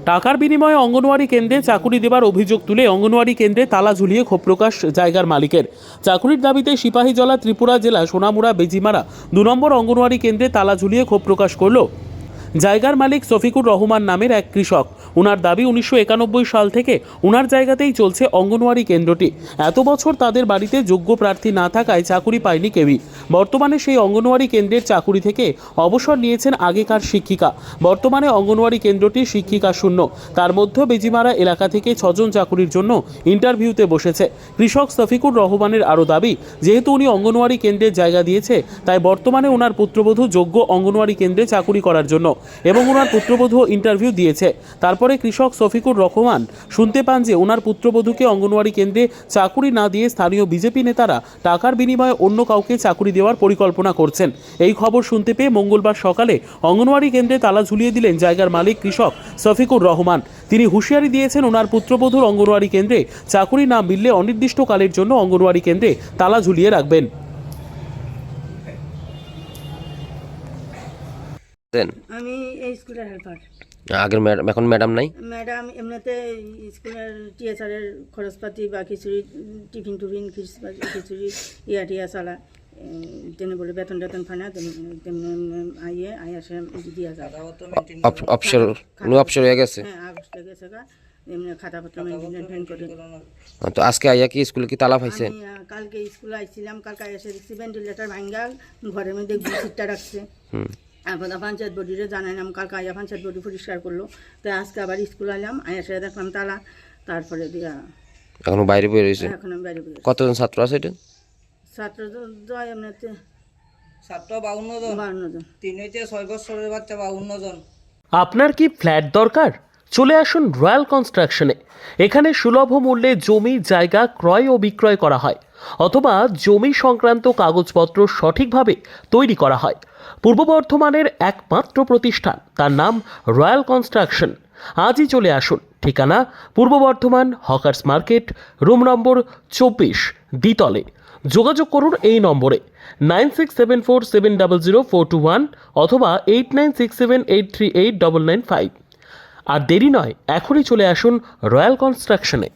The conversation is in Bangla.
টাকার বিনিময়ে অঙ্গনওয়াড়ি কেন্দ্রে চাকুরি দেবার অভিযোগ তুলে অঙ্গনওয়াড়ি কেন্দ্রে তালা ঝুলিয়ে ক্ষোভ প্রকাশ জায়গার মালিকের। চাকুরির দাবিতে সিপাহীজলা ত্রিপুরা জেলা সোনামুড়া বেজিমারা 2 নম্বর অঙ্গনওয়াড়ি কেন্দ্রে তালা ঝুলিয়ে ক্ষোভ প্রকাশ করল জায়গার মালিক শফিকুর রহমান নামের এক কৃষক। উনার দাবি 1991 সাল থেকে উনার জায়গাতেই চলছে অঙ্গনওয়াড়ি কেন্দ্রটি। এত বছর তাদের বাড়িতে যোগ্য প্রার্থী না থাকায় চাকুরি পায়নি কেউই। বর্তমানে সেই অঙ্গনওয়াড়ি কেন্দ্রের চাকুরি থেকে অবসর নিয়েছেন আগেকার শিক্ষিকা। বর্তমানে অঙ্গনওয়াড়ি কেন্দ্রটি শিক্ষিকা শূন্য। তার মধ্যে বেজিমারা এলাকা থেকে 6 জন চাকুরির জন্য ইন্টারভিউতে বসেছে। কৃষক শফিকুর রহমানের আরও দাবি, যেহেতু উনি অঙ্গনওয়াড়ি কেন্দ্রের জায়গা দিয়েছে, তাই বর্তমানে ওনার পুত্রবধূ যোগ্য অঙ্গনওয়াড়ি কেন্দ্রে চাকুরি করার জন্য এবং ওনার পুত্রবধূ ইন্টারভিউ দিয়েছে। তারপরে কৃষক শফিকুর রহমান শুনতে পান যে ওনার পুত্রবধূকে অঙ্গনওয়াড়ি কেন্দ্রে চাকুরি না দিয়ে স্থানীয় বিজেপি নেতারা টাকার বিনিময়ে অন্য কাউকে চাকুরি দেওয়ার পরিকল্পনা করছেন। এই খবর শুনতে পেয়ে মঙ্গলবার সকালে অঙ্গনওয়াড়ি কেন্দ্রে তালা ঝুলিয়ে দিলেন জায়গার মালিক কৃষক শফিকুর রহমান। তিনি হুঁশিয়ারি দিয়েছেন ওনার পুত্রবধূর অঙ্গনওয়াড়ি কেন্দ্রে চাকুরি না মিললে অনির্দিষ্টকালের জন্য অঙ্গনওয়াড়ি কেন্দ্রে তালা ঝুলিয়ে রাখবেন। আমি এই স্কুলের হেল্পার। আগের ম্যাডাম, এখন ম্যাডাম নাই? ম্যাডাম এমনিতে স্কুলের টিএচআরের খরচপাতি বা খিচুড়ি টিফিন টুফিন খিচুড়ি টিয়া চালা তেমনি বলে বেতন টেতন ফানা তেমনি আসে দিয়া যায়। অফিসার হয়ে গেছে। হ্যাঁ, আগস্টে গেছে গা। এমনি খাতাপত্র মেনটেন করে। তো আজকে আইয়া কি স্কুলে কি তালা পাইছে? আমি কালকে স্কুলে আইছিলাম, কালকে এসে দেখছি ভেন্টিলেটার ভাঙ্গা ঘরের মধ্যে সিটটা রাখছে। আপাতত পঞ্চায়েত বডিরে জানাইলাম, কালকে আয়া পঞ্চায়েত বডি পরিষ্কার করলো। তো আজকে আবার স্কুল আইলাম, আয়া সেটা দেখলাম তালা। তারপরে দিয়া এখনো বাইরে বয়ে রয়েছে। এখন আমি বাইরে বসে। কতজন ছাত্র আছে এটা? ছাত্র তো যায় এমনিতে ছাত্র 52 জন, 52 জন। 3 হইতে 6 বছরের বাচ্চা 52 জন। আপনার কি ফ্ল্যাট দরকার? চলে আসুন রয়্যাল কনস্ট্রাকশনে। এখানে সুলভ মূল্যে জমি জায়গা ক্রয় ও বিক্রয় করা হয়, অথবা জমি সংক্রান্ত কাগজপত্র সঠিকভাবে তৈরি করা হয়। পূর্ব বর্ধমানের একমাত্র প্রতিষ্ঠান, তার নাম রয়্যাল কনস্ট্রাকশন। আজই চলে আসুন। ঠিকানা পূর্ব Bardhaman hawkers market, room number 24, দ্বিতলে। যোগাযোগ করুন এই নম্বরে 9674700421 অথবা 8967838995। আর দেরি নয়, এখনই চলে আসুন রয়্যাল কনস্ট্রাকশনে।